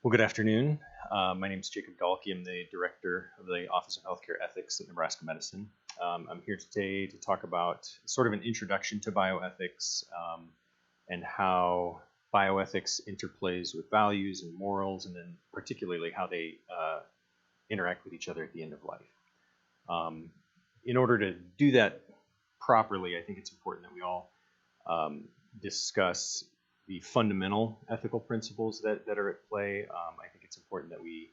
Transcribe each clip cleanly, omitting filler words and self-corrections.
Well, good afternoon. My name is Jacob Dalke. I'm the director of the Office of Healthcare Ethics at Nebraska Medicine. I'm here today to talk about sort of an introduction to bioethics and how bioethics interplays with values and morals, and then particularly how they interact with each other at the end of life. In order to do that properly, I think it's important that we all discuss the fundamental ethical principles that are at play. I think it's important that we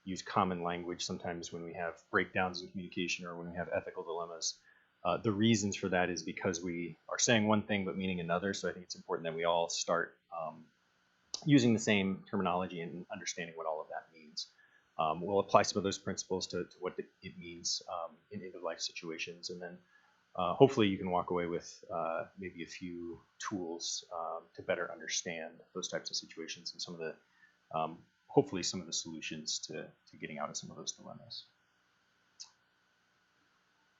use common language sometimes when we have breakdowns in communication or when we have ethical dilemmas. The reasons for that is because we are saying one thing but meaning another, so I think it's important that we all start using the same terminology and understanding what all of that means. We'll apply some of those principles to what it means in end-of-life situations, and then hopefully you can walk away with maybe a few tools to better understand those types of situations and some of the, hopefully some of the solutions to getting out of some of those dilemmas.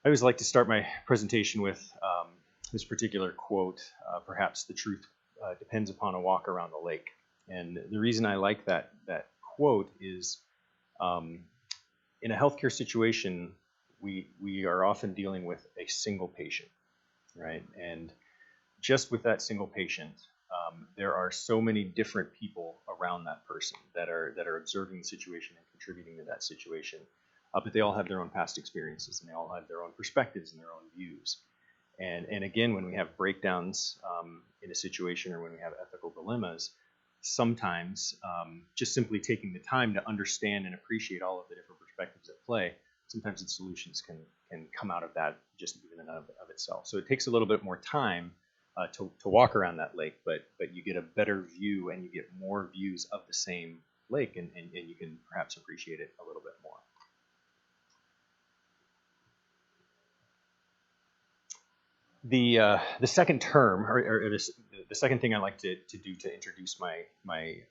I always like to start my presentation with this particular quote, perhaps the truth depends upon a walk around the lake. And the reason I like that quote is in a healthcare situation, we are often dealing with a single patient, right? And just with that single patient, there are so many different people around that person that are observing the situation and contributing to that situation, but they all have their own past experiences and they all have their own perspectives and their own views. And again, when we have breakdowns in a situation or when we have ethical dilemmas, sometimes just simply taking the time to understand and appreciate all of the different perspectives at play, sometimes the solutions can come out of that just even in and of itself. So it takes a little bit more time to walk around that lake, but you get a better view and you get more views of the same lake, and you can perhaps appreciate it a little bit more. The second term, or the second thing I like to do to introduce my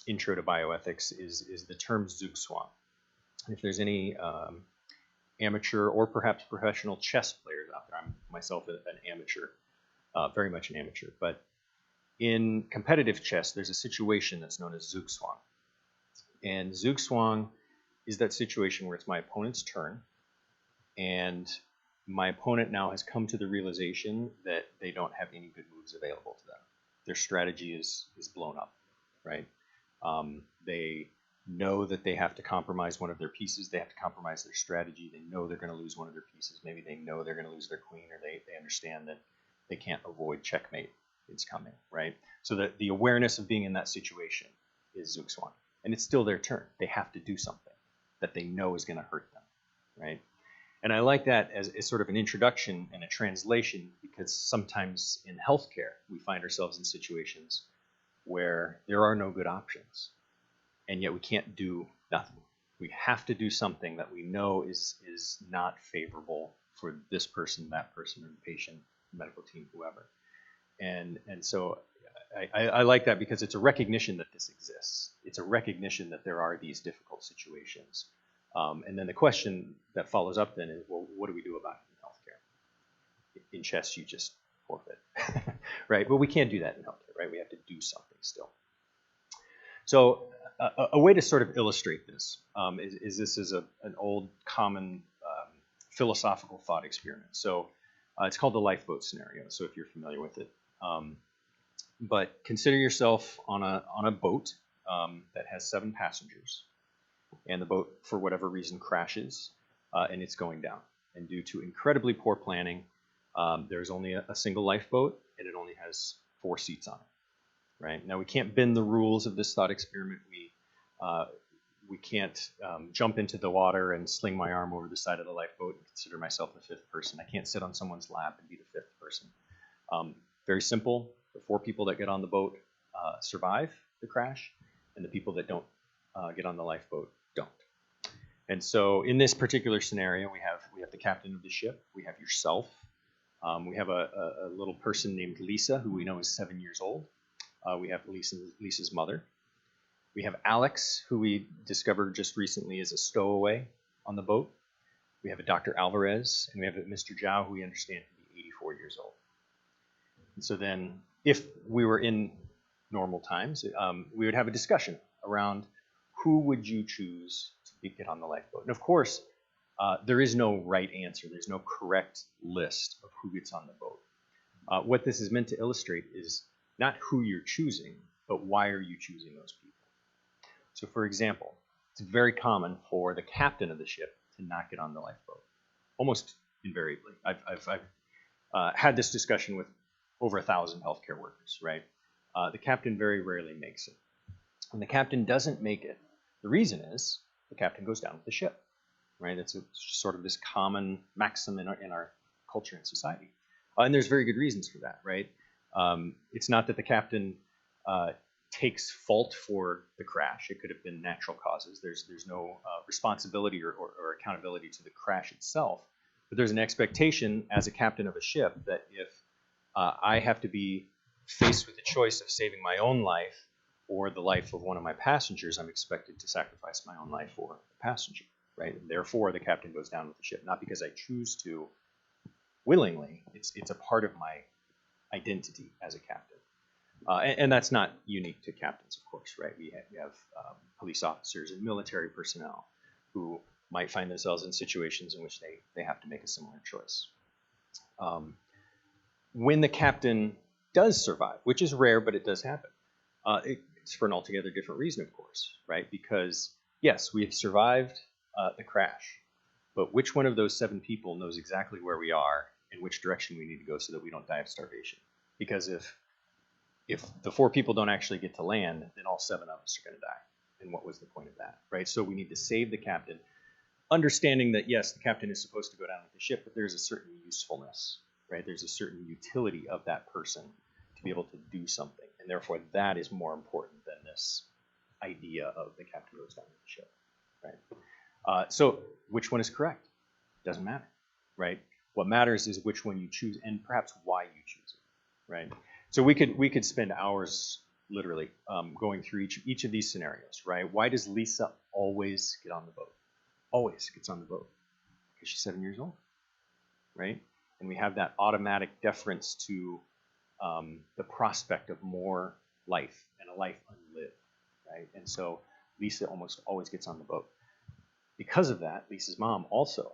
intro to bioethics is the term Zook. If there's any amateur or perhaps professional chess players out there, I'm myself an amateur, very much an amateur, but in competitive chess, there's a situation that's known as Zook. And Zook is that situation where it's my opponent's turn, and my opponent now has come to the realization that they don't have any good moves available to them. Their strategy is blown up, right? They know that they have to compromise one of their pieces. They have to compromise their strategy. They know they're going to lose one of their pieces. Maybe they know they're going to lose their queen, or they understand that they can't avoid checkmate. It's coming, right? So that the awareness of being in that situation is Zook. And it's still their turn. They have to do something that they know is going to hurt them, right? And I like that as sort of an introduction and a translation, because sometimes in healthcare, we find ourselves in situations where there are no good options. And yet we can't do nothing. We have to do something that we know is not favorable for this person, that person, or the patient, medical team, whoever. And so I like that because it's a recognition that this exists. It's a recognition that there are these difficult situations. And then the question that follows up then is, well, what do we do about it in healthcare? In chess, you just forfeit, right? But we can't do that in healthcare, right? We have to do something still. So a way to sort of illustrate this is this is an old common philosophical thought experiment. So it's called the lifeboat scenario, so if you're familiar with it. But consider yourself on a boat that has 7 passengers, and the boat, for whatever reason, crashes, and it's going down. And due to incredibly poor planning, there's only a single lifeboat, and it only has 4 seats on it. Right? Now, we can't bend the rules of this thought experiment. We can't jump into the water and sling my arm over the side of the lifeboat and consider myself the 5th person. I can't sit on someone's lap and be the 5th person. Very simple. The 4 people that get on the boat survive the crash, and the people that don't get on the lifeboat don't. And so in this particular scenario, we have the captain of the ship. We have yourself. We have a little person named Lisa, who we know is 7 years old. We have Lisa's mother. We have Alex, who we discovered just recently is a stowaway on the boat. We have a Dr. Alvarez, and we have a Mr. Zhao, who we understand to be 84 years old. And so then, if we were in normal times, we would have a discussion around who would you choose to get on the lifeboat. And of course, there is no right answer. There's no correct list of who gets on the boat. What this is meant to illustrate is not who you're choosing, but why are you choosing those people. So for example, it's very common for the captain of the ship to not get on the lifeboat, almost invariably. I've had this discussion with over 1,000 healthcare workers, right? The captain very rarely makes it. When the captain doesn't make it, the reason is the captain goes down with the ship, right? It's sort of this common maxim in our culture and society. And there's very good reasons for that, right? It's not that the captain takes fault for the crash. It could have been natural causes. There's no responsibility or accountability to the crash itself. But there's an expectation as a captain of a ship that if I have to be faced with the choice of saving my own life or the life of one of my passengers, I'm expected to sacrifice my own life for the passenger, right? And therefore, the captain goes down with the ship, not because I choose to willingly. It's a part of my identity as a captain. And that's not unique to captains, of course, right? We have police officers and military personnel who might find themselves in situations in which they have to make a similar choice. When the captain does survive, which is rare, but it does happen, it's for an altogether different reason, of course, right? Because, yes, we have survived the crash, but which one of those 7 people knows exactly where we are and which direction we need to go so that we don't die of starvation? Because if the 4 people don't actually get to land, then all 7 of us are going to die. And what was the point of that, right? So we need to save the captain, understanding that, yes, the captain is supposed to go down with the ship, but there's a certain usefulness, right? There's a certain utility of that person to be able to do something. And therefore, that is more important than this idea of the captain goes down with the ship, right? So which one is correct? Doesn't matter, right? What matters is which one you choose and perhaps why you choose it, right? So we could spend hours literally going through each of these scenarios, right? Why does Lisa always get on the boat? Always gets on the boat? Because she's 7 years old, right? And we have that automatic deference to the prospect of more life and a life unlived, right? And so Lisa almost always gets on the boat. Because of that, Lisa's mom also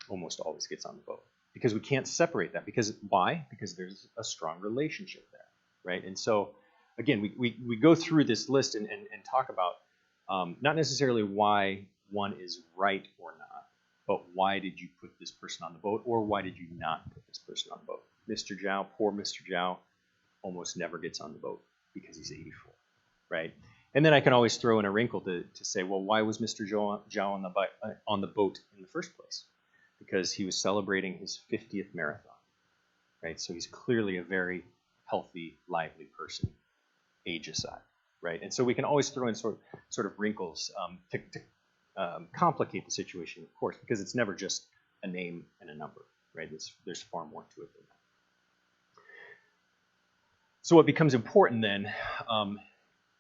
almost always gets on the boat. Because we can't separate that. Because why? Because there's a strong relationship there, right? And so, again, we go through this list and talk about not necessarily why one is right or not, but why did you put this person on the boat, or why did you not put this person on the boat? Mr. Zhao, poor Mr. Zhao, almost never gets on the boat because he's 84, right? And then I can always throw in a wrinkle to say, well, why was Mr. Zhao on the boat in the first place? Because he was celebrating his 50th marathon, right? So he's clearly a very healthy, lively person, age aside, right? And so we can always throw in sort of wrinkles to complicate the situation, of course, because it's never just a name and a number, right? There's far more to it than that. So what becomes important then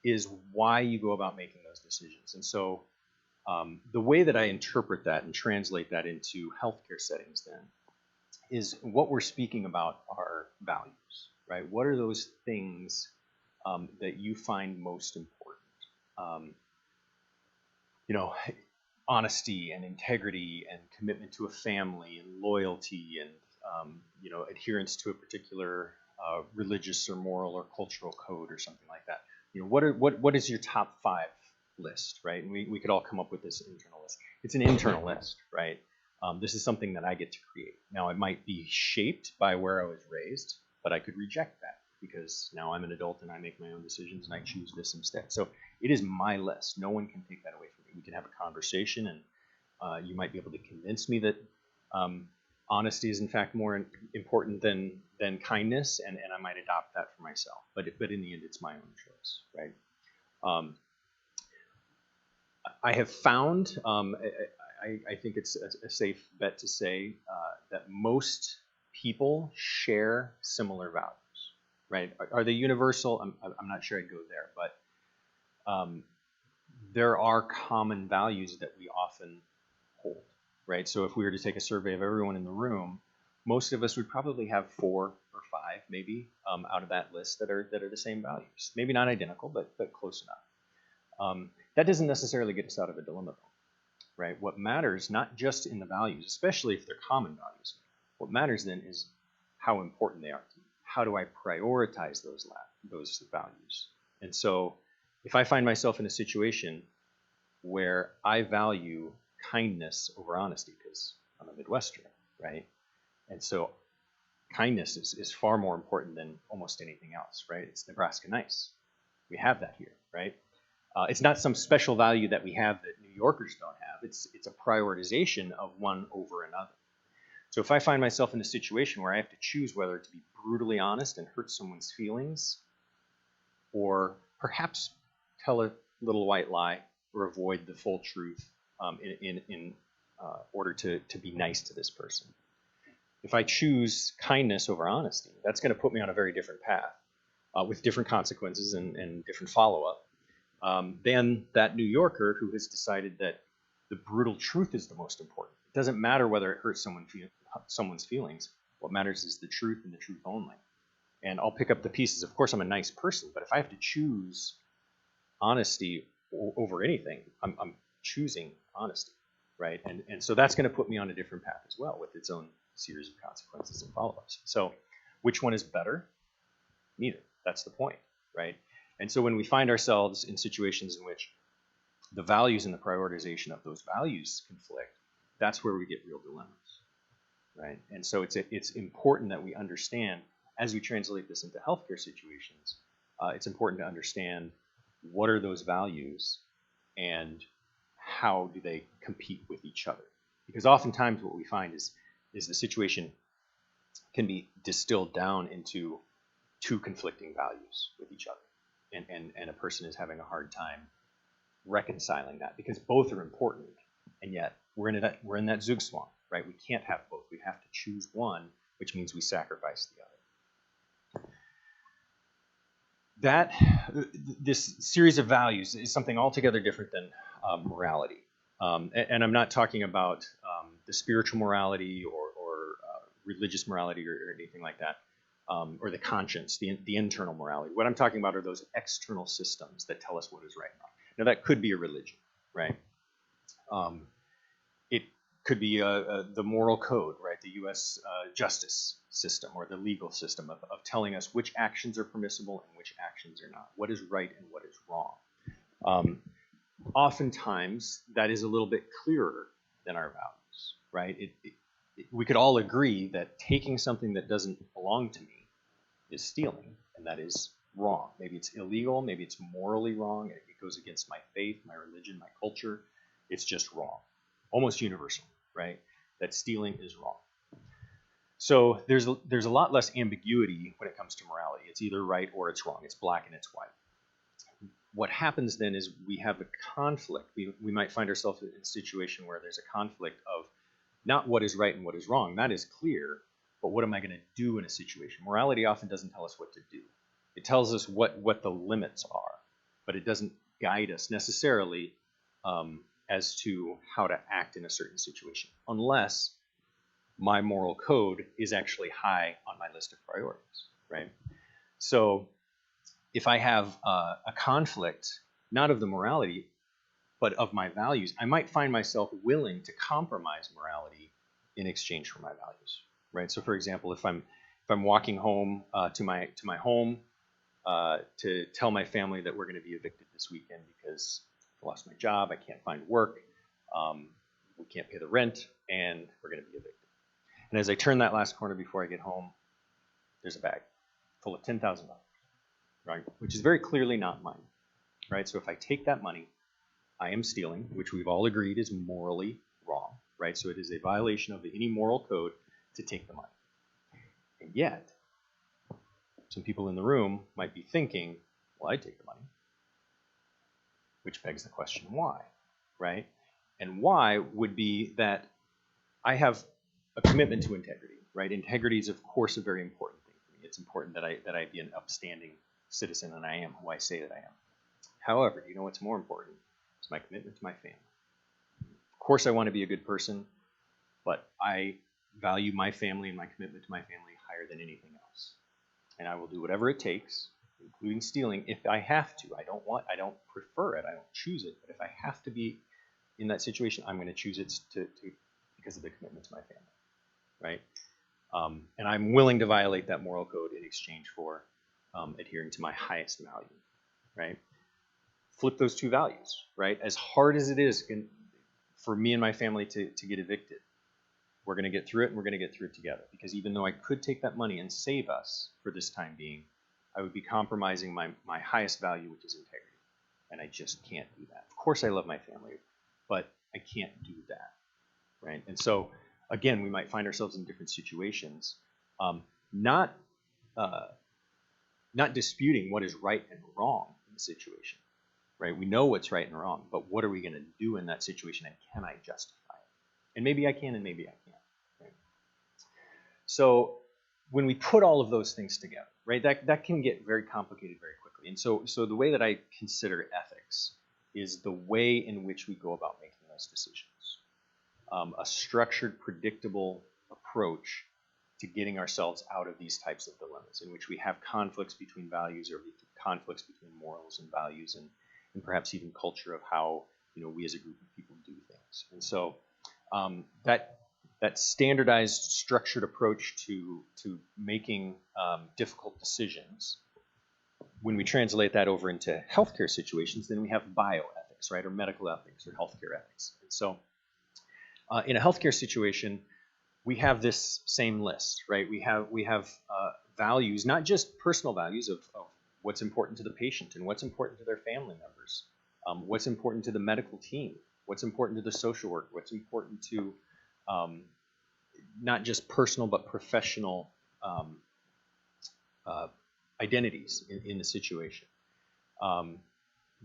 is why you go about making those decisions. And so the way that I interpret that and translate that into healthcare settings then is what we're speaking about are values, right? What are those things that you find most important? Honesty and integrity and commitment to a family and loyalty and adherence to a particular religious or moral or cultural code or something like that. What is your top 5 list, right? And we could all come up with this internal list. It's an internal list, right? This is something that I get to create. Now, it might be shaped by where I was raised, but I could reject that because now I'm an adult and I make my own decisions and I choose this instead. So it is my list. No one can take that away from me. We can have a conversation and you might be able to convince me that honesty is in fact more important than kindness, and I might adopt that for myself. But in the end, it's my own choice, right? I have found, I think it's a safe bet to say that most people share similar values, right? Are they universal? I'm not sure I'd go there, but there are common values that we often hold, right? So if we were to take a survey of everyone in the room, most of us would probably have 4 or 5, maybe, out of that list that are the same values. Maybe not identical, but close enough. That doesn't necessarily get us out of a dilemma, though, right? What matters, not just in the values, especially if they're common values, what matters then is how important they are to me. How do I prioritize those values? And so if I find myself in a situation where I value kindness over honesty, because I'm a Midwesterner, right? And so kindness is far more important than almost anything else, right? It's Nebraska nice. We have that here, right? It's not some special value that we have that New Yorkers don't have. It's a prioritization of one over another. So if I find myself in a situation where I have to choose whether to be brutally honest and hurt someone's feelings, or perhaps tell a little white lie or avoid the full truth in order to be nice to this person. If I choose kindness over honesty, that's going to put me on a very different path with different consequences and different follow-up than that New Yorker who has decided that the brutal truth is the most important. It doesn't matter whether it hurts someone's feelings. What matters is the truth and the truth only. And I'll pick up the pieces. Of course, I'm a nice person, but if I have to choose honesty over anything, I'm choosing honesty, right? And so that's going to put me on a different path as well with its own series of consequences and follow-ups. So which one is better? Neither. That's the point, right? And so when we find ourselves in situations in which the values and the prioritization of those values conflict, that's where we get real dilemmas, right? And so it's important that we understand, as we translate this into healthcare situations, it's important to understand what are those values and how do they compete with each other. Because oftentimes what we find is the situation can be distilled down into two conflicting values with each other. And a person is having a hard time reconciling that because both are important, and yet we're in that Zook swamp, right? We can't have both. We have to choose one, which means we sacrifice the other. This series of values is something altogether different than morality. And I'm not talking about the spiritual morality or religious morality or anything like that, or the conscience, the internal morality. What I'm talking about are those external systems that tell us what is right and wrong. Now, that could be a religion, right? It could be the moral code, right? The U.S. Justice system or the legal system of telling us which actions are permissible and which actions are not, what is right and what is wrong. Oftentimes, that is a little bit clearer than our values, right? We could all agree that taking something that doesn't belong to me is stealing, and that is wrong. Maybe it's illegal, maybe it's morally wrong, it goes against my faith, my religion, my culture. It's just wrong, almost universal, right? That stealing is wrong. So there's a lot less ambiguity when it comes to morality. It's either right or it's wrong. It's black and it's white. What happens then is we have a conflict. We might find ourselves in a situation where there's a conflict of not what is right and what is wrong. That is clear, but what am I going to do in a situation? Morality often doesn't tell us what to do. It tells us what the limits are, but it doesn't guide us necessarily as to how to act in a certain situation, unless my moral code is actually high on my list of priorities, right? So if I have a conflict, not of the morality, but of my values, I might find myself willing to compromise morality in exchange for my values, right? So, for example, if I'm walking home to my home to tell my family that we're going to be evicted this weekend because I lost my job, I can't find work, we can't pay the rent, and we're going to be evicted. And as I turn that last corner before I get home, there's a bag full of $10,000, right? Which is very clearly not mine, right? So if I take that money, I am stealing, which we've all agreed is morally wrong, right? So it is a violation of any moral code to take the money. And yet, some people in the room might be thinking, well, I'd take the money. Which begs the question, why, right? And why would be that I have a commitment to integrity, right? Integrity is, of course, a very important thing for me. It's important that I be an upstanding citizen, and I am who I say that I am. However, you know what's more important? It's my commitment to my family. Of course, I want to be a good person, but I value my family and my commitment to my family higher than anything else. And I will do whatever it takes, including stealing, if I have to. I don't prefer it, I don't choose it, but if I have to be in that situation, I'm going to choose it because of the commitment to my family, right? And I'm willing to violate that moral code in exchange for adhering to my highest value, right? Flip those two values, right? As hard as it is for me and my family to get evicted, we're going to get through it, and we're going to get through it together. Because even though I could take that money and save us for this time being, I would be compromising my highest value, which is integrity. And I just can't do that. Of course I love my family, but I can't do that, right? And so, again, we might find ourselves in different situations, not disputing what is right and wrong in the situation, right? We know what's right and wrong, but what are we going to do in that situation, and can I justify it? And maybe I can, and maybe I can't, right? So when we put all of those things together, right, that can get very complicated very quickly. And so the way that I consider ethics is the way in which we go about making those decisions. A structured, predictable approach to getting ourselves out of these types of dilemmas, in which we have conflicts between values, or conflicts between morals and values, and perhaps even culture of how we as a group of people do things. And so that standardized, structured approach to making difficult decisions, when we translate that over into healthcare situations, then we have bioethics, right, or medical ethics, or healthcare ethics. And so in a healthcare situation, we have this same list, right? We have values, not just personal values of what's important to the patient and what's important to their family members, what's important to the medical team, what's important to the social work, what's important to not just personal but professional identities in the situation.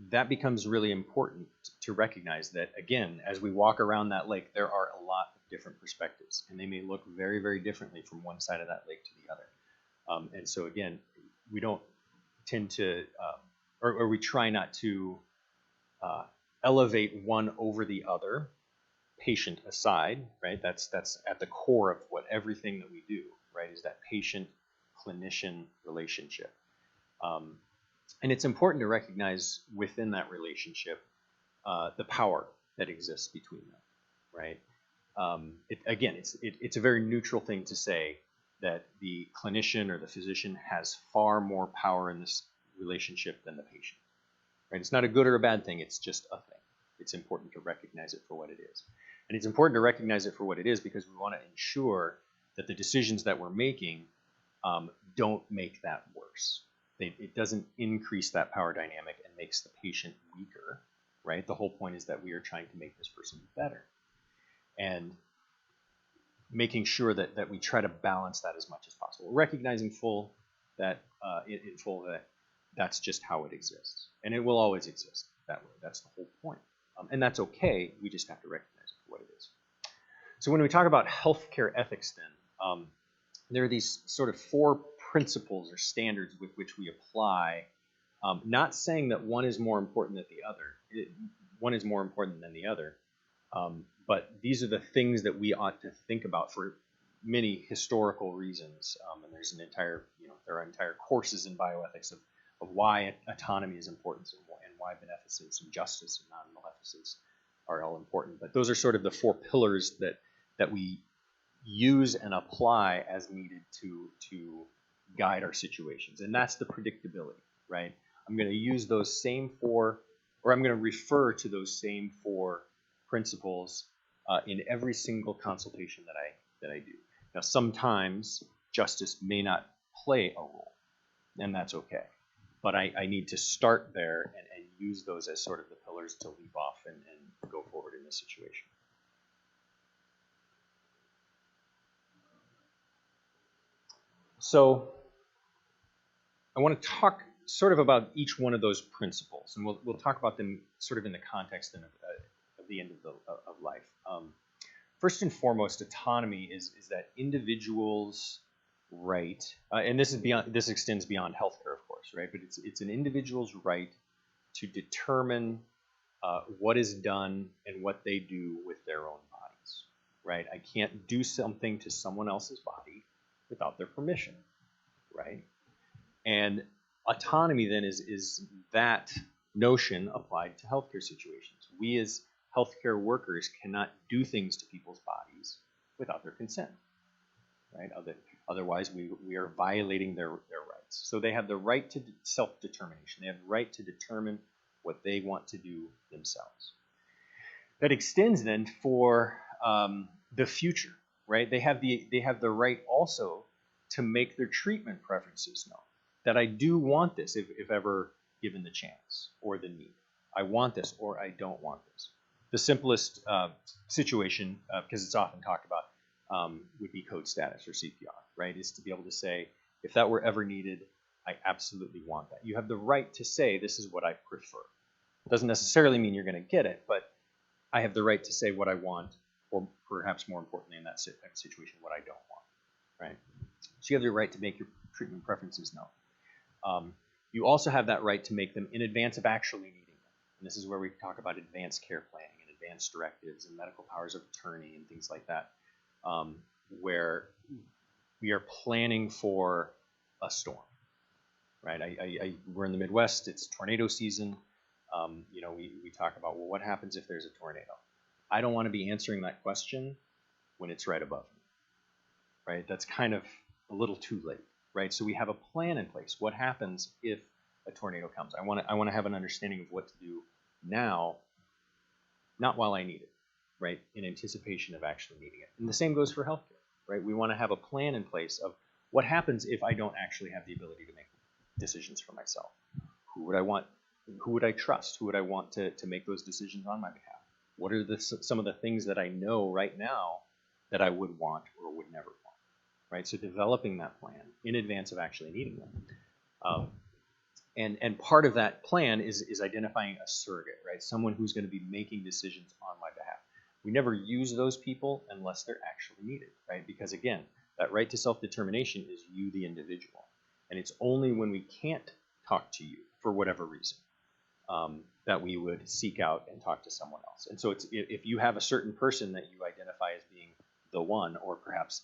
That becomes really important to recognize that, again, as we walk around that lake, there are a lot of different perspectives, and they may look very, very differently from one side of that lake to the other. And so, again, we don't tend to, or we try not to elevate one over the other, patient aside, right? That's at the core of what everything that we do, right, is that patient-clinician relationship. And it's important to recognize within that relationship the power that exists between them, right? It's a very neutral thing to say that the clinician or the physician has far more power in this relationship than the patient, right? It's not a good or a bad thing. It's just a thing. It's important to recognize it for what it is. And it's important to recognize it for what it is because we want to ensure that the decisions that we're making don't make that worse. It doesn't increase that power dynamic and makes the patient weaker, right? The whole point is that we are trying to make this person better. And making sure that we try to balance that as much as possible. Recognizing in full that that's just how it exists. And it will always exist that way. That's the whole point. And that's okay. We just have to recognize it for what it is. So when we talk about healthcare ethics then, there are these sort of 4 principles or standards with which we apply, not saying that one is more important than the other. One is more important than the other. But these are the things that we ought to think about for many historical reasons. And there's there are entire courses in bioethics of why autonomy is important and why beneficence and justice and non-maleficence are all important. But those are sort of the 4 pillars that we use and apply as needed to guide our situations. And that's the predictability, right? I'm going to use those same 4, or I'm going to refer to those same 4 principles in every single consultation that I do. Now, sometimes justice may not play a role, and that's okay. But I need to start there and use those as sort of the pillars to leap off and go forward in this situation. So I want to talk sort of about each one of those principles, and we'll talk about them sort of in the context of the end of life. First and foremost, autonomy is that individual's right, and this extends beyond healthcare, of course, right? But it's an individual's right to determine what is done and what they do with their own bodies, right? I can't do something to someone else's body without their permission, right? And autonomy then is that notion applied to healthcare situations. We as healthcare workers cannot do things to people's bodies without their consent, right? Otherwise, we are violating their rights. So they have the right to self-determination. They have the right to determine what they want to do themselves. That extends then for the future, right? They have the right also to make their treatment preferences known. That I do want this if ever given the chance or the need. I want this or I don't want this. The simplest situation, because it's often talked about, would be code status or CPR, right? Is to be able to say, if that were ever needed, I absolutely want that. You have the right to say, this is what I prefer. It doesn't necessarily mean you're going to get it, but I have the right to say what I want, or perhaps more importantly in that situation, what I don't want, right? So you have the right to make your treatment preferences known. You also have that right to make them in advance of actually needing them. And this is where we talk about advanced care planning and advanced directives and medical powers of attorney and things like that, where we are planning for a storm, right? We're in the Midwest. It's tornado season. We talk about, well, what happens if there's a tornado? I don't want to be answering that question when it's right above me, right? That's kind of a little too late. Right, so we have a plan in place. What happens if a tornado comes? I want to have an understanding of what to do now, not while I need it, right? In anticipation of actually needing it. And the same goes for healthcare, right? We want to have a plan in place of what happens if I don't actually have the ability to make decisions for myself. Who would I want? Who would I trust? Who would I want to make those decisions on my behalf? What are some of the things that I know right now that I would want or would never want? Right, so developing that plan in advance of actually needing them, and part of that plan is identifying a surrogate, right? Someone who's going to be making decisions on my behalf. We never use those people unless they're actually needed, right? Because again, that right to self-determination is you, the individual, and it's only when we can't talk to you for whatever reason that we would seek out and talk to someone else. And so it's if you have a certain person that you identify as being the one, or perhaps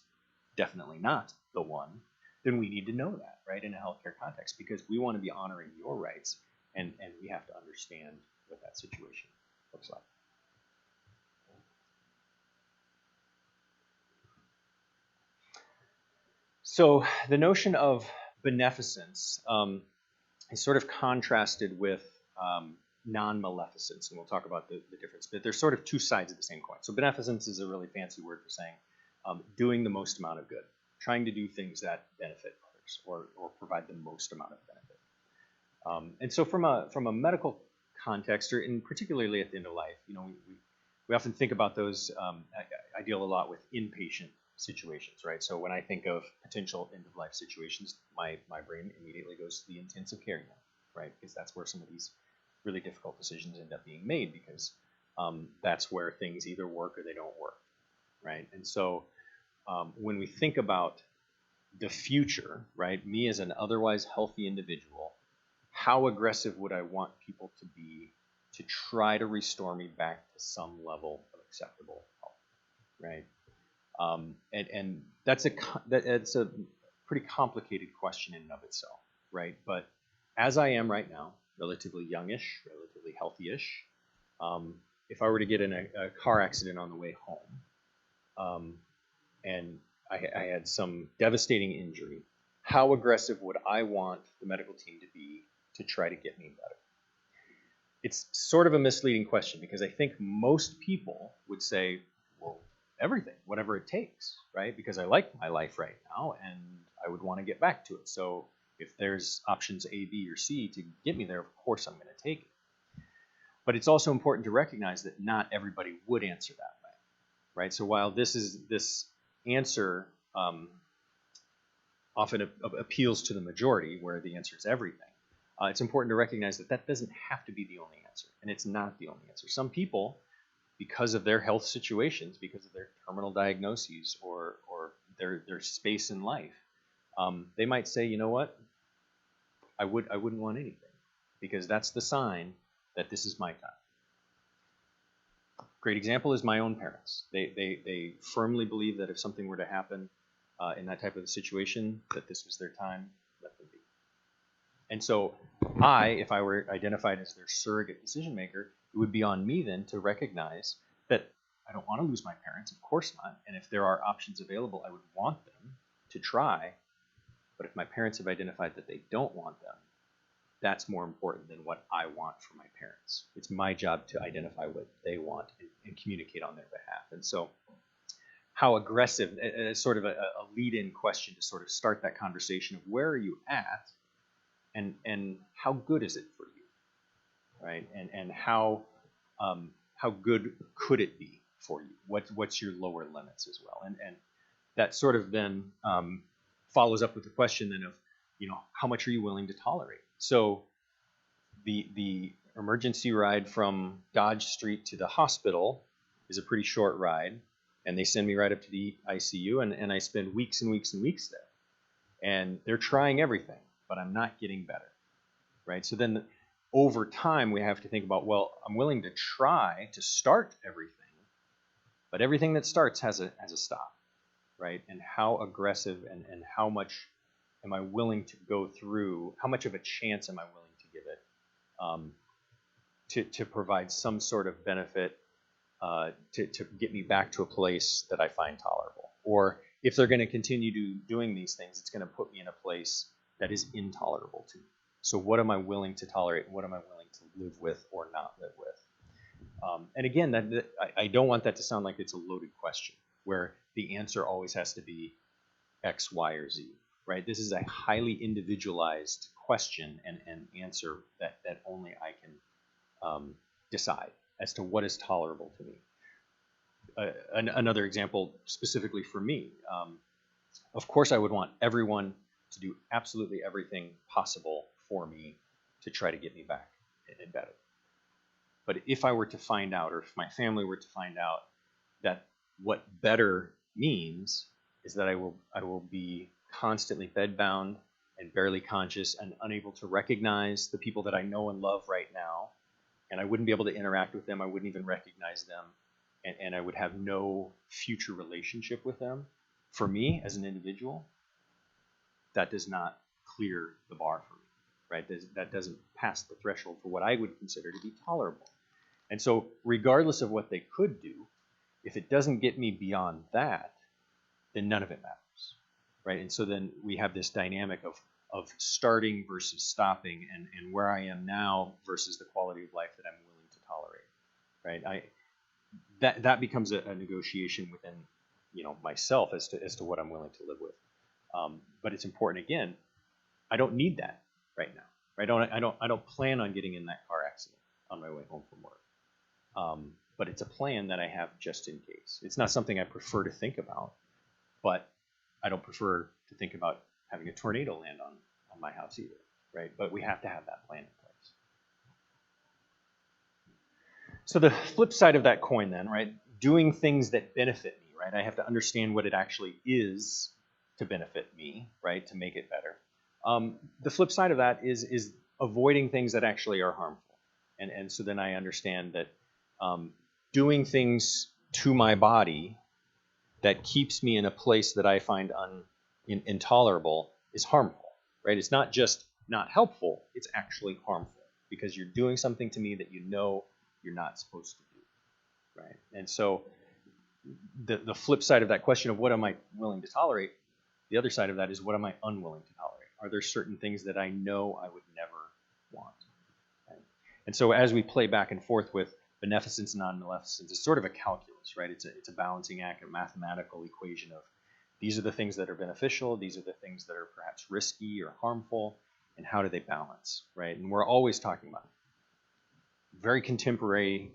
definitely not the one, then we need to know that, right, in a healthcare context, because we want to be honoring your rights, and we have to understand what that situation looks like. So the notion of beneficence is sort of contrasted with non-maleficence, and we'll talk about the difference, but there's sort of two sides of the same coin. So beneficence is a really fancy word for saying doing the most amount of good, trying to do things that benefit others or provide the most amount of benefit. And so from a medical context, or in particularly at the end of life, we often think about those. I deal a lot with inpatient situations, right? So when I think of potential end of life situations, my brain immediately goes to the intensive care unit, right? Because that's where some of these really difficult decisions end up being made, because that's where things either work or they don't work, right? And so when we think about the future, right, me as an otherwise healthy individual, how aggressive would I want people to be to try to restore me back to some level of acceptable health, right? And that's a pretty complicated question in and of itself, right? But as I am right now, relatively youngish, relatively healthy-ish, if I were to get in a car accident on the way home, and I had some devastating injury, how aggressive would I want the medical team to be to try to get me better? It's sort of a misleading question, because I think most people would say, well, everything, whatever it takes, right? Because I like my life right now and I would want to get back to it. So if there's options A, B, or C to get me there, of course I'm going to take it. But it's also important to recognize that not everybody would answer that way, right? So while this answer often appeals to the majority, where the answer is everything, it's important to recognize that that doesn't have to be the only answer, and it's not the only answer. Some people, because of their health situations, because of their terminal diagnoses or their space in life, they might say, you know what, I wouldn't want anything, because that's the sign that this is my time. Great example is my own parents. They firmly believe that if something were to happen in that type of a situation, that this was their time, let them be. And so if I were identified as their surrogate decision maker, it would be on me then to recognize that I don't want to lose my parents, of course not. And if there are options available, I would want them to try. But if my parents have identified that they don't want them, that's more important than what I want for my parents. It's my job to identify what they want and communicate on their behalf. And so how aggressive, as sort of a lead-in question to sort of start that conversation of where are you at and how good is it for you, right? And how good could it be for you? What's your lower limits as well? And that sort of then follows up with the question then of, how much are you willing to tolerate? So the emergency ride from Dodge Street to the hospital is a pretty short ride, and they send me right up to the ICU, and I spend weeks and weeks and weeks there. And they're trying everything, but I'm not getting better, right? So then over time, we have to think about, well, I'm willing to try to start everything, but everything that starts has a stop, right? And how aggressive and how much am I willing to go through, how much of a chance am I willing to give it to provide some sort of benefit to get me back to a place that I find tolerable. Or if they're going to continue doing these things, it's going to put me in a place that is intolerable to me. So what am I willing to tolerate? And what am I willing to live with or not live with? And again, I don't want that to sound like it's a loaded question where the answer always has to be X, Y, or Z, right? This is a highly individualized question and answer that only I can decide as to what is tolerable to me. Another example specifically for me, of course I would want everyone to do absolutely everything possible for me to try to get me back and better. But if I were to find out, or if my family were to find out that what better means is that I will be constantly bedbound and barely conscious and unable to recognize the people that I know and love right now, and I wouldn't be able to interact with them, I wouldn't even recognize them, and I would have no future relationship with them. For me, as an individual, that does not clear the bar for me, right? That doesn't pass the threshold for what I would consider to be tolerable. And so regardless of what they could do, if it doesn't get me beyond that, then none of it matters, right? And so then we have this dynamic of starting versus stopping and where I am now versus the quality of life that I'm willing to tolerate, right? That becomes a negotiation within myself as to what I'm willing to live with. But it's important, again, I don't need that right now, right? I don't plan on getting in that car accident on my way home from work. But it's a plan that I have just in case. It's not something I prefer to think about, but I don't prefer to think about having a tornado land on my house either, right? But we have to have that plan in place. So the flip side of that coin then, right? Doing things that benefit me, right? I have to understand what it actually is to benefit me, right? To make it better. The flip side of that is avoiding things that actually are harmful. And so then I understand that doing things to my body that keeps me in a place that I find intolerable is harmful, right? It's not just not helpful, it's actually harmful because you're doing something to me that you know you're not supposed to do, right? And so the flip side of that question of what am I willing to tolerate, the other side of that is what am I unwilling to tolerate? Are there certain things that I know I would never want? Right? And so as we play back and forth with beneficence and non-maleficence, it's sort of a calculus, right? It's a balancing act, a mathematical equation of these are the things that are beneficial, these are the things that are perhaps risky or harmful, and how do they balance, right? And we're always talking about it. Very contemporary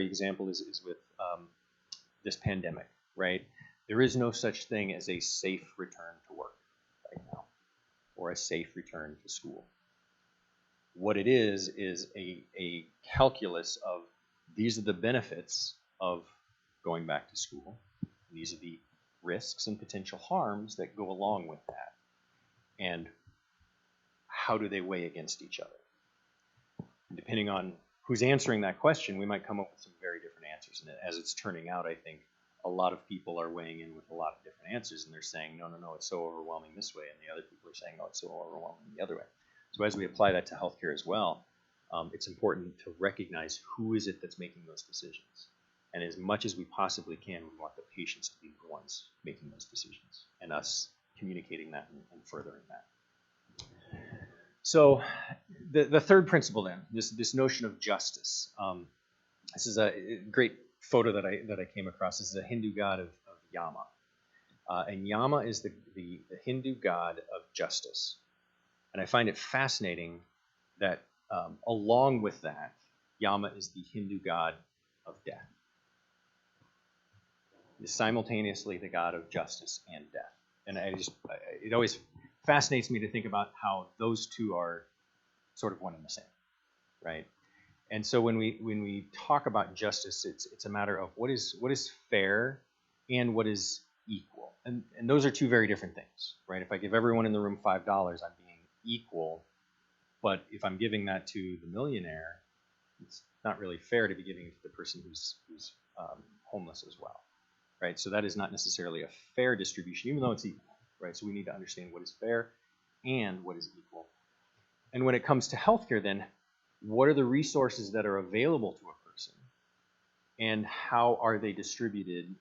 example is with this pandemic, right? There is no such thing as a safe return to work right now, or a safe return to school. What it is a calculus of these are the benefits of going back to school. These are the risks and potential harms that go along with that. And how do they weigh against each other? And depending on who's answering that question, we might come up with some very different answers. answers. And as it's turning out, I think a lot of people are weighing in with a lot of different answers, and they're saying, no, it's so overwhelming this way, and the other people are saying, no, it's so overwhelming the other way. So as we apply that to healthcare as well, it's important to recognize who is it that's making those decisions. And as much as we possibly can, we want the patients to be the ones making those decisions, and us communicating that and furthering that. So the third principle then, this notion of justice. This is a great photo that I came across. This is a Hindu god of Yama. And Yama is the Hindu god of justice. And I find it fascinating that along with that, Yama is the Hindu god of death. He's simultaneously the god of justice and death. And it always fascinates me to think about how those two are sort of one and the same, right? And so when we talk about justice, it's a matter of what is fair and what is equal. And those are two very different things, right? If I give everyone in the room $5, I'm being equal. But if I'm giving that to the millionaire, it's not really fair to be giving it to the person who's homeless as well, right? So that is not necessarily a fair distribution, even though it's equal, right? So we need to understand what is fair and what is equal. And when it comes to healthcare, then, what are the resources that are available to a person, and how are they distributed,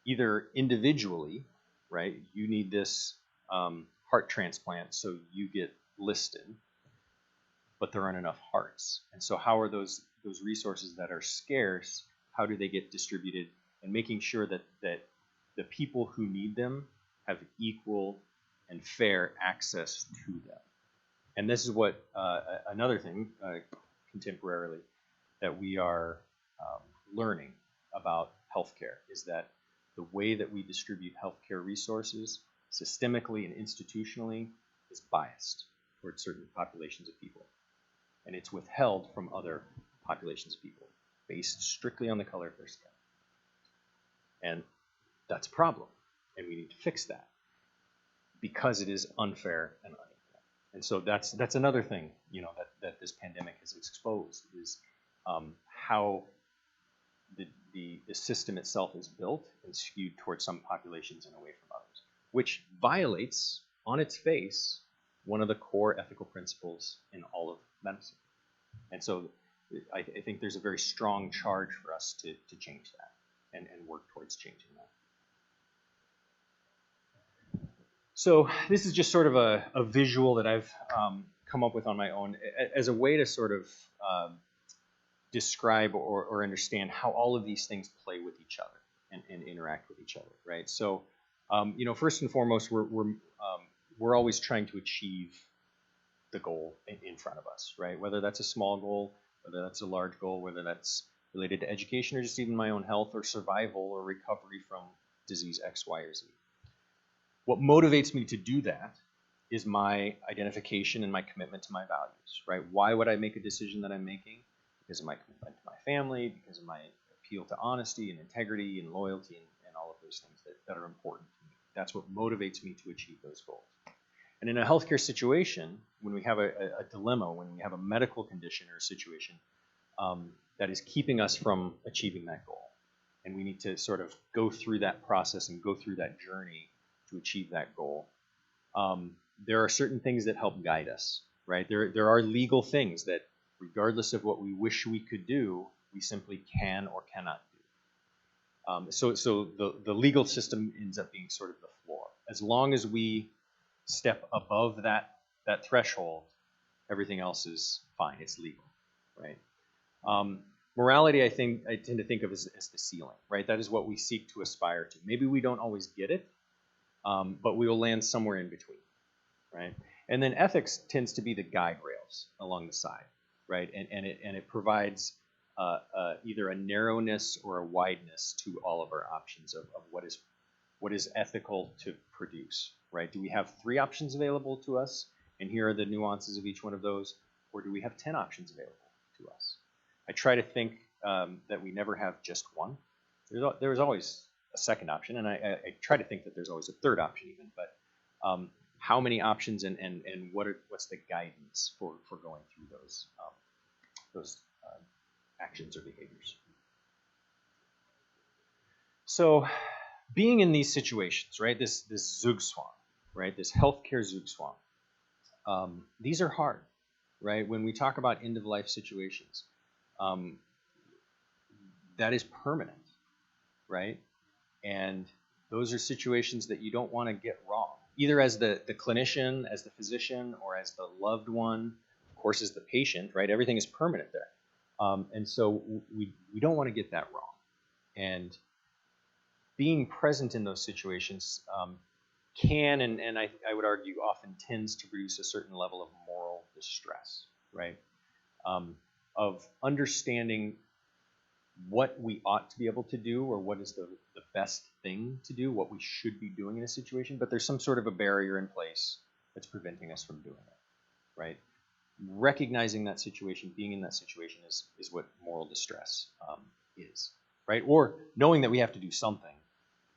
either individually, right? You need this heart transplant, so you get listed, but there aren't enough hearts. And so how are those resources that are scarce, how do they get distributed, and making sure that the people who need them have equal and fair access to them. And this is what another thing contemporarily that we are learning about healthcare is that the way that we distribute healthcare resources systemically and institutionally is biased towards certain populations of people. And it's withheld from other populations of people based strictly on the color of their skin. And that's a problem, and we need to fix that because it is unfair and unequal. And so that's another thing, that this pandemic has exposed is how the system itself is built and skewed towards some populations and away from others, which violates on its face one of the core ethical principles in all of medicine. And so I think there's a very strong charge for us to change that and work towards changing that. So this is just sort of a visual that I've come up with on my own as a way to sort of describe or understand how all of these things play with each other and interact with each other, right? So, first and foremost, we're always trying to achieve the goal in front of us, right? Whether that's a small goal, whether that's a large goal, whether that's related to education or just even my own health or survival or recovery from disease X, Y, or Z. What motivates me to do that is my identification and my commitment to my values, right? Why would I make a decision that I'm making? Because of my commitment to my family, because of my appeal to honesty and integrity and loyalty and all of those things that are important to me. That's what motivates me to achieve those goals. And in a healthcare situation, when we have a dilemma, when we have a medical condition or a situation that is keeping us from achieving that goal, and we need to sort of go through that process and go through that journey to achieve that goal, there are certain things that help guide us, right? There are legal things that, regardless of what we wish we could do, we simply can or cannot do. So the legal system ends up being sort of the floor. As long as we step above that threshold, everything else is fine. It's legal, right? Morality, I tend to think of as the ceiling, right? That is what we seek to aspire to. Maybe we don't always get it, but we will land somewhere in between, right? And then ethics tends to be the guide rails along the side, right? And it provides either a narrowness or a wideness to all of our options of what is ethical to produce, right? Do we have 3 options available to us, and here are the nuances of each one of those, or do we have 10 options available to us? I try to think that we never have just one. There's always a second option, and I try to think that there's always a third option even, but how many options and what's the guidance for going through those actions or behaviors? So being in these situations, right, this Zugzwang, right, this healthcare Zugzwang, these are hard, right? When we talk about end-of-life situations, um, that is permanent, right? And those are situations that you don't want to get wrong, either as the clinician, as the physician, or as the loved one, of course, as the patient, right? Everything is permanent there. And so we don't want to get that wrong. And being present in those situations can, and I would argue often tends to produce a certain level of moral distress, right? Of understanding what we ought to be able to do, or what is the best thing to do, what we should be doing in a situation, but there's some sort of a barrier in place that's preventing us from doing it, right? Recognizing that situation, being in that situation is what moral distress is, right? Or knowing that we have to do something,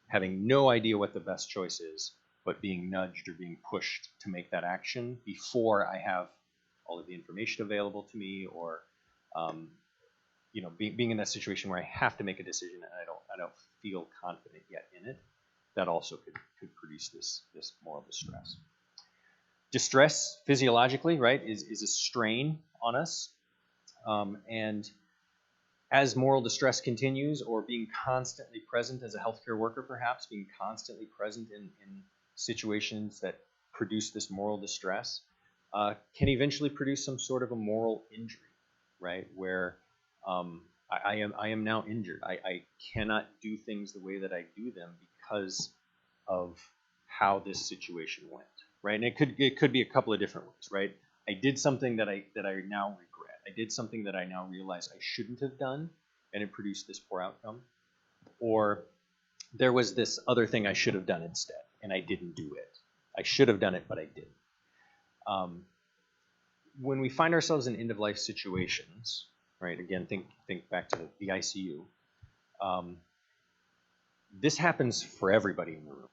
having no idea what the best choice is, but being nudged or being pushed to make that action before I have all of the information available to me, or being in that situation where I have to make a decision and I don't feel confident yet in it, that also could produce this moral distress. Distress physiologically, right, is a strain on us, and as moral distress continues, or being constantly present as a healthcare worker, perhaps being constantly present in situations that produce this moral distress, can eventually produce some sort of a moral injury, right, where I am now injured. I cannot do things the way that I do them because of how this situation went, right? And it could be a couple of different ways, right? I did something that I now regret. I did something that I now realize I shouldn't have done, and it produced this poor outcome. Or there was this other thing I should have done instead, and I didn't do it. I should have done it, but I didn't. When we find ourselves in end-of-life situations, right? Again, think back to the ICU. This happens for everybody in the room,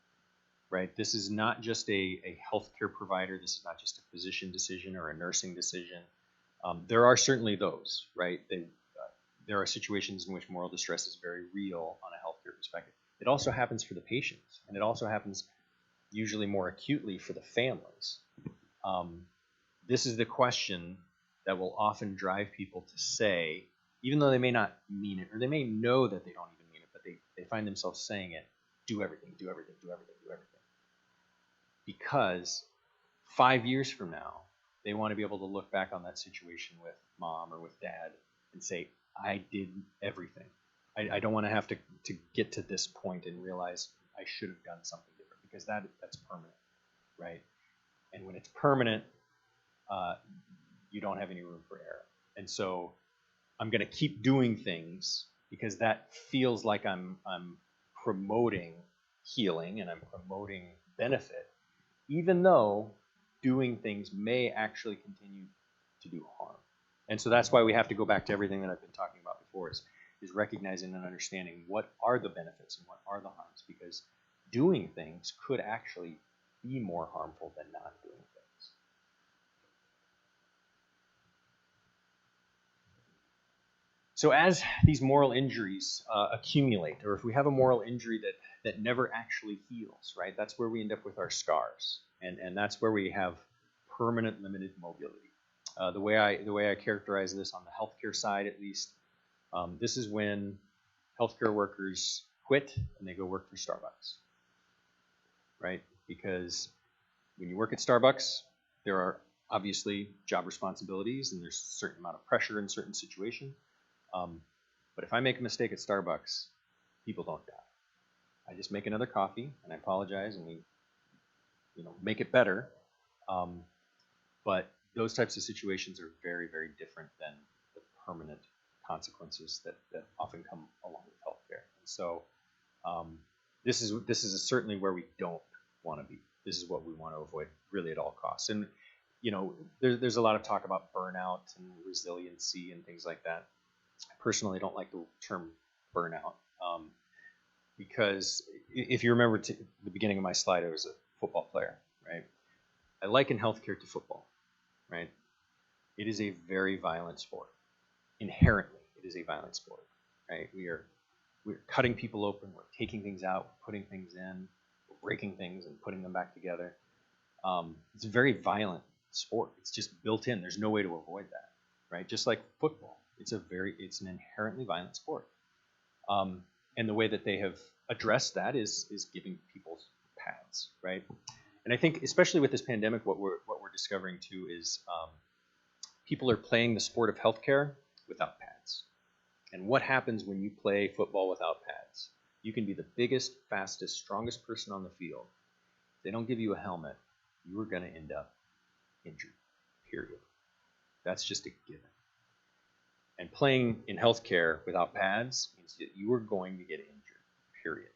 right? This is not just a healthcare provider. This is not just a physician decision or a nursing decision. There are certainly those, right? There are situations in which moral distress is very real on a healthcare perspective. It also happens for the patients, and it also happens usually more acutely for the families. This is the question that will often drive people to say, even though they may not mean it, or they may know that they don't even mean it, but they find themselves saying it, do everything, do everything, do everything, do everything. Because 5 years from now, they want to be able to look back on that situation with mom or with dad and say, I did everything. I don't want to have to get to this point and realize I should have done something different, because that's permanent, right? And when it's permanent, you don't have any room for error. And so I'm going to keep doing things because that feels like I'm promoting healing and I'm promoting benefit, even though doing things may actually continue to do harm. And so that's why we have to go back to everything that I've been talking about before, is recognizing and understanding what are the benefits and what are the harms, because doing things could actually be more harmful than not doing things. So as these moral injuries accumulate, or if we have a moral injury that never actually heals, right, that's where we end up with our scars, and that's where we have permanent limited mobility. The way I characterize this on the healthcare side, at least, this is when healthcare workers quit and they go work for Starbucks, right? Because when you work at Starbucks, there are obviously job responsibilities and there's a certain amount of pressure in certain situations. But if I make a mistake at Starbucks, people don't die. I just make another coffee and I apologize and we, make it better. But those types of situations are very, very different than the permanent consequences that often come along with healthcare. And so this is certainly where we don't want to be. This is what we want to avoid really at all costs. And there's a lot of talk about burnout and resiliency and things like that. I personally don't like the term burnout because if you remember the beginning of my slide, I was a football player, right? I liken healthcare to football, right? It is a very violent sport. Inherently, it is a violent sport, right? We are we're cutting people open, we're taking things out, we're putting things in, we're breaking things and putting them back together. It's a very violent sport. It's just built in. There's no way to avoid that, right? Just like football, it's an inherently violent sport. And the way that they have addressed that is giving people pads, right? And I think, especially with this pandemic, what we're discovering too is people are playing the sport of healthcare without pads. And what happens when you play football without pads? You can be the biggest, fastest, strongest person on the field. If they don't give you a helmet, you are going to end up injured, period. That's just a given. And playing in healthcare without pads means that you are going to get injured, period.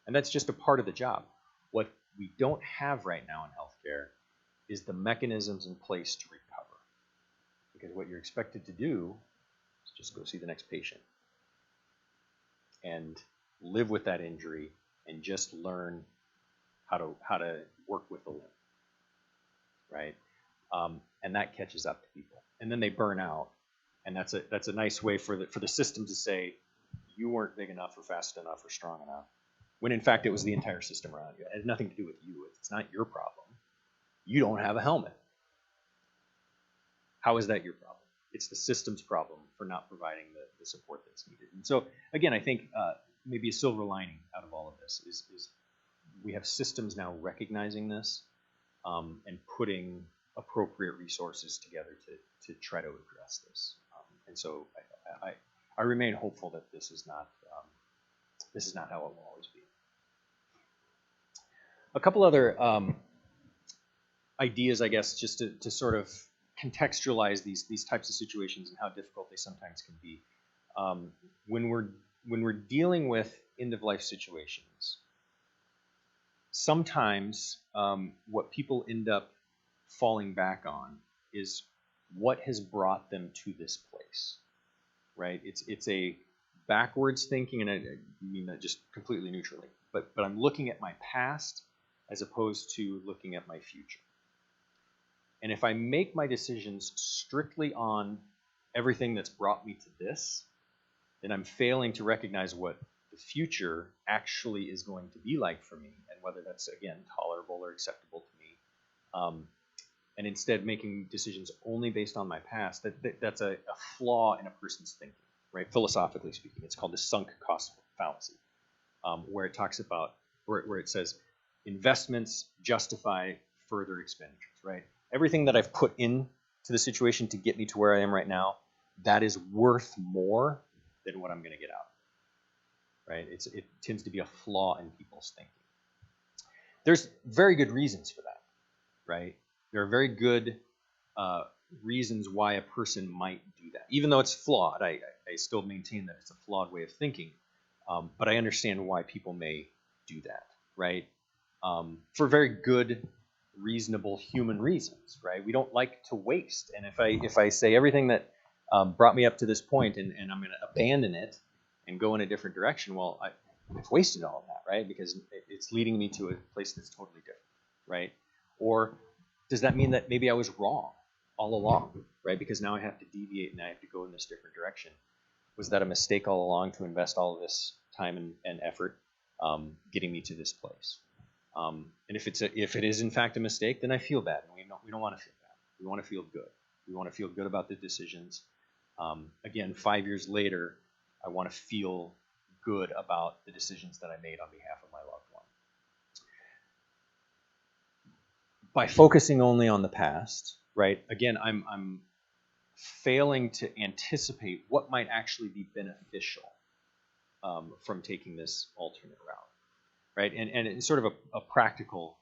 And that's just a part of the job. What we don't have right now in healthcare is the mechanisms in place to recover. Because what you're expected to do is just go see the next patient and live with that injury and just learn how to work with the limb, right? And that catches up to people, and then they burn out, and that's a nice way for the system to say you weren't big enough or fast enough or strong enough, when in fact it was the entire system around you. It had nothing to do with you. It's not your problem. You don't have a helmet. How is that your problem? It's the system's problem for not providing the support that's needed. And so again, I think maybe a silver lining out of all of this is we have systems now recognizing this and putting appropriate resources together to try to address this. And so I remain hopeful that this is not how it will always be. A couple other ideas, I guess, just to sort of contextualize these types of situations and how difficult they sometimes can be. When we're dealing with end-of-life situations, sometimes what people end up falling back on is what has brought them to this place, right? It's a backwards thinking, and I mean that just completely neutrally, but I'm looking at my past as opposed to looking at my future. And if I make my decisions strictly on everything that's brought me to this, then I'm failing to recognize what the future actually is going to be like for me, and whether that's, again, tolerable or acceptable to me. And instead making decisions only based on my past, that's a flaw in a person's thinking, right? Philosophically speaking, it's called the sunk cost fallacy, where it talks about, where it says, investments justify further expenditures, right? Everything that I've put into the situation to get me to where I am right now, that is worth more than what I'm going to get out, right? It tends to be a flaw in people's thinking. There's very good reasons for that, right? There are very good reasons why a person might do that. Even though it's flawed, I still maintain that it's a flawed way of thinking, but I understand why people may do that, right? For very good, reasonable human reasons, right? We don't like to waste. And if I say everything that brought me up to this point and I'm going to abandon it and go in a different direction, well, I've wasted all of that, right? Because it's leading me to a place that's totally different, right? Or does that mean that maybe I was wrong all along, right? Because now I have to deviate and I have to go in this different direction. Was that a mistake all along to invest all of this time and effort getting me to this place? And if it is in fact a mistake, then I feel bad, and we don't want to feel bad. We want to feel good. We want to feel good about the decisions. Again, 5 years later, I want to feel good about the decisions that I made on behalf of my loved one. By focusing only on the past, right? Again, I'm failing to anticipate what might actually be beneficial from taking this alternate route. Right, and it's sort of a practical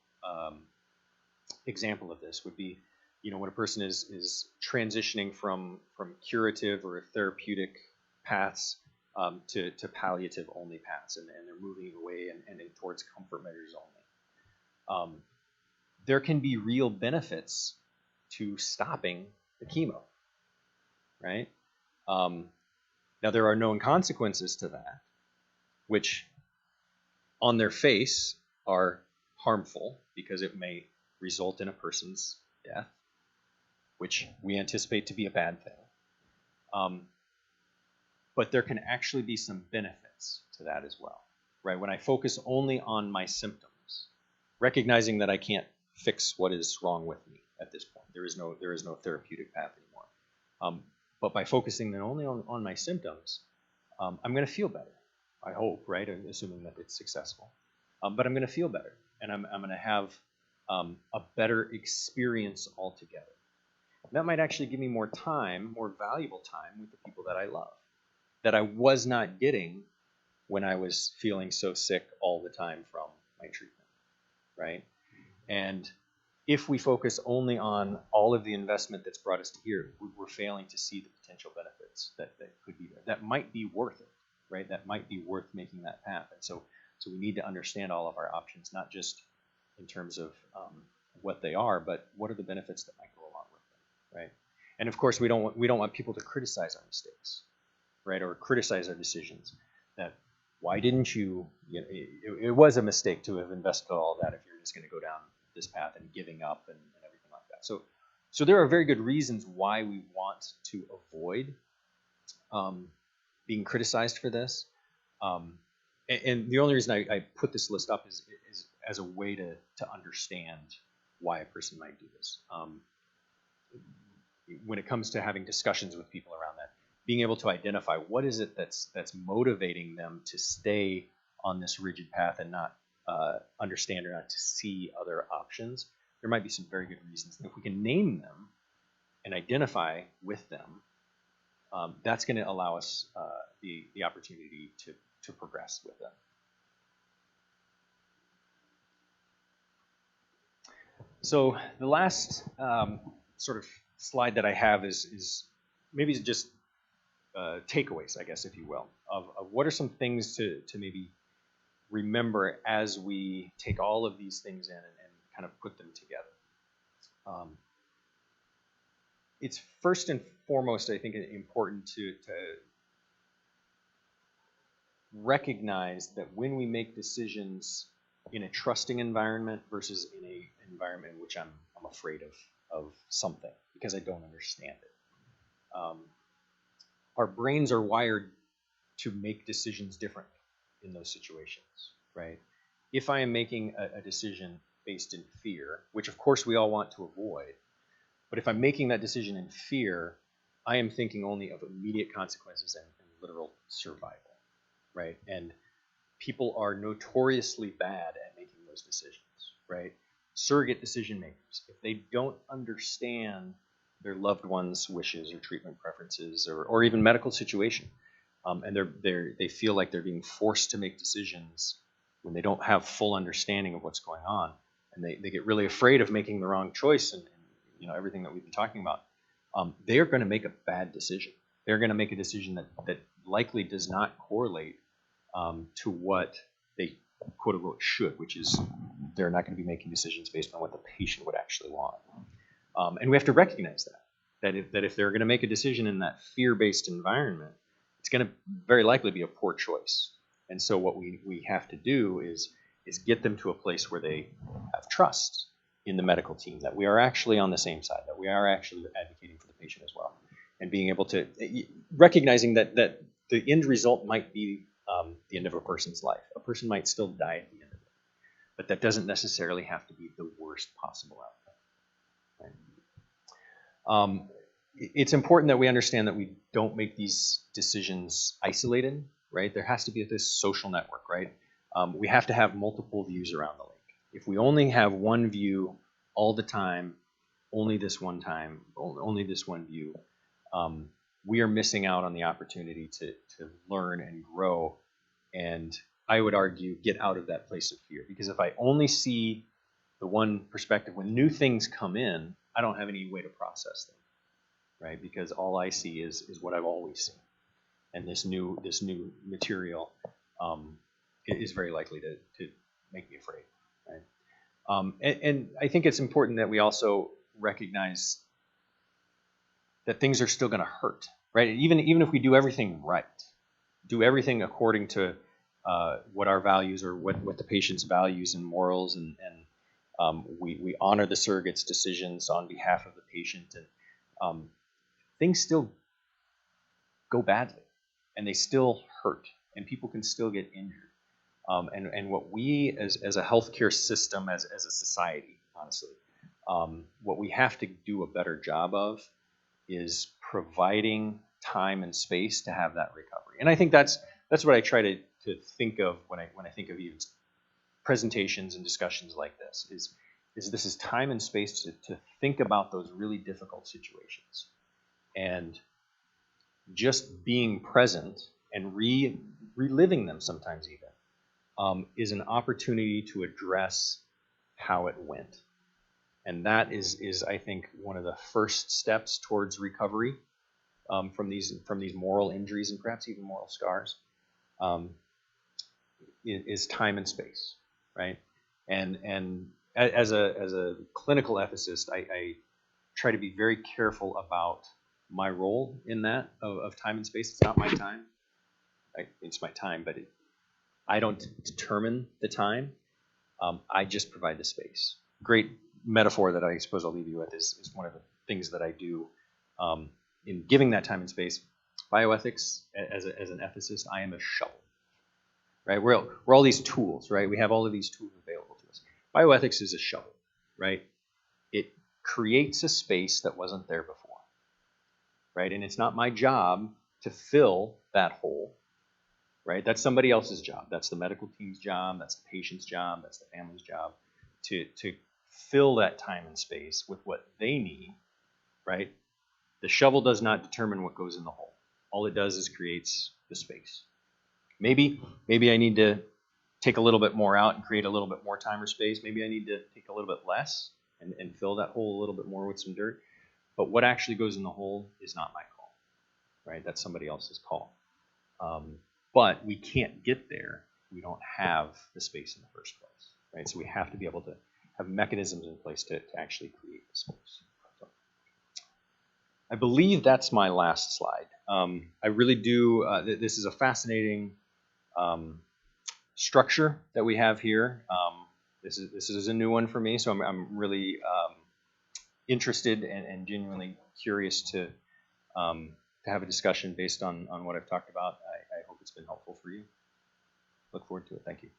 example of this would be, when a person is transitioning from curative or therapeutic paths to palliative only paths, and they're moving away and towards comfort measures only. There can be real benefits to stopping the chemo, right? Now there are known consequences to that, which on their face are harmful because it may result in a person's death, which we anticipate to be a bad thing. but there can actually be some benefits to that as well, right? When I focus only on my symptoms, recognizing that I can't fix what is wrong with me at this point. There is no therapeutic path anymore. But by focusing then only on my symptoms, I'm going to feel better. I hope, right? Assuming that it's successful. But I'm going to feel better, and I'm going to have a better experience altogether. That might actually give me more time, more valuable time with the people that I love, that I was not getting when I was feeling so sick all the time from my treatment, right? And if we focus only on all of the investment that's brought us to here, we're failing to see the potential benefits that could be there. That might be worth it, right? That might be worth making that path. And so we need to understand all of our options, not just in terms of what they are, but what are the benefits that might go along with them, right? And of course, we don't want people to criticize our mistakes, right, or criticize our decisions. That why didn't you? It was a mistake to have invested all that if you're just going to go down this path and giving up and everything like that. So there are very good reasons why we want to avoid being criticized for this. And the only reason I put this list up is as a way to understand why a person might do this. When it comes to having discussions with people around that, being able to identify what is it that's motivating them to stay on this rigid path and not understand or not to see other options, there might be some very good reasons. And if we can name them and identify with them, that's going to allow us the opportunity to progress with them. So the last sort of slide that I have is maybe just takeaways, I guess, if you will, of what are some things to maybe remember as we take all of these things in and kind of put them together. It's first and foremost, I think, important to recognize that when we make decisions in a trusting environment versus in an environment in which I'm afraid of something because I don't understand it. Our brains are wired to make decisions differently in those situations, right? If I am making a decision based in fear, which of course we all want to avoid, but if I'm making that decision in fear, I am thinking only of immediate consequences and literal survival, right? And people are notoriously bad at making those decisions, right? Surrogate decision makers, if they don't understand their loved one's wishes or treatment preferences or even medical situation, and they feel like they're being forced to make decisions when they don't have full understanding of what's going on, and they get really afraid of making the wrong choice and everything that we've been talking about, they are going to make a bad decision. They're going to make a decision that likely does not correlate to what they quote unquote should, which is they're not going to be making decisions based on what the patient would actually want. And we have to recognize that if they're going to make a decision in that fear-based environment, it's going to very likely be a poor choice. And so what we have to do is get them to a place where they have trust in the medical team, that we are actually on the same side, that we are actually advocating for the patient as well, and being able to recognizing that the end result might be the end of a person's life. A person might still die at the end of it, but that doesn't necessarily have to be the worst possible outcome. Right? It's important that we understand that we don't make these decisions isolated, right? There has to be this social network, right? We have to have multiple views around the lake. If we only have one view all the time, only this one view, we are missing out on the opportunity to learn and grow, and I would argue get out of that place of fear. Because if I only see the one perspective, when new things come in, I don't have any way to process them, right? Because all I see is what I've always seen, and this new material is very likely to make me afraid, right? And I think it's important that we also recognize that things are still going to hurt, right? Even if we do everything right, do everything according to what our values or what the patient's values and morals, and we honor the surrogate's decisions on behalf of the patient, and things still go badly, and they still hurt, and people can still get injured. And what we as a healthcare system, as a society, honestly, what we have to do a better job of is providing time and space to have that recovery. And I think that's what I try to think of when I think of even presentations and discussions like this, is this is time and space to think about those really difficult situations. And just being present and reliving them sometimes even is an opportunity to address how it went. And that is I think one of the first steps towards recovery from these moral injuries and perhaps even moral scars, is time and space, right? And as a clinical ethicist, I try to be very careful about my role in that of time and space. It's not my time. It's my time, but I don't determine the time. I just provide the space. Great metaphor that I suppose I'll leave you with is one of the things that I do in giving that time and space. Bioethics, as an ethicist, I am a shovel, right? We're all these tools, right? We have all of these tools available to us. Bioethics is a shovel, right? It creates a space that wasn't there before, right? And it's not my job to fill that hole, right? That's somebody else's job. That's the medical team's job. That's the patient's job. That's the family's job to fill that time and space with what they need, right? The shovel does not determine what goes in the hole. All it does is creates the space. Maybe I need to take a little bit more out and create a little bit more time or space. Maybe I need to take a little bit less and fill that hole a little bit more with some dirt. But what actually goes in the hole is not my call, right? That's somebody else's call. But we can't get there if we don't have the space in the first place, right? So we have to be able to have mechanisms in place to actually create the space. So I believe that's my last slide. I really do, this is a fascinating structure that we have here. This is a new one for me, so I'm really interested and genuinely curious to have a discussion based on what I've talked about. I hope it's been helpful for you. Look forward to it. Thank you.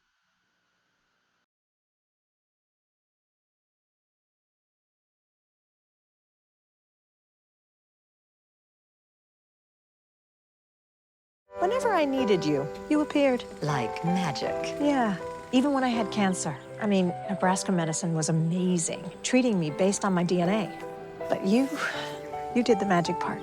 Whenever I needed you, you appeared. Like magic. Yeah, even when I had cancer. I mean, Nebraska medicine was amazing, treating me based on my DNA. But you did the magic part.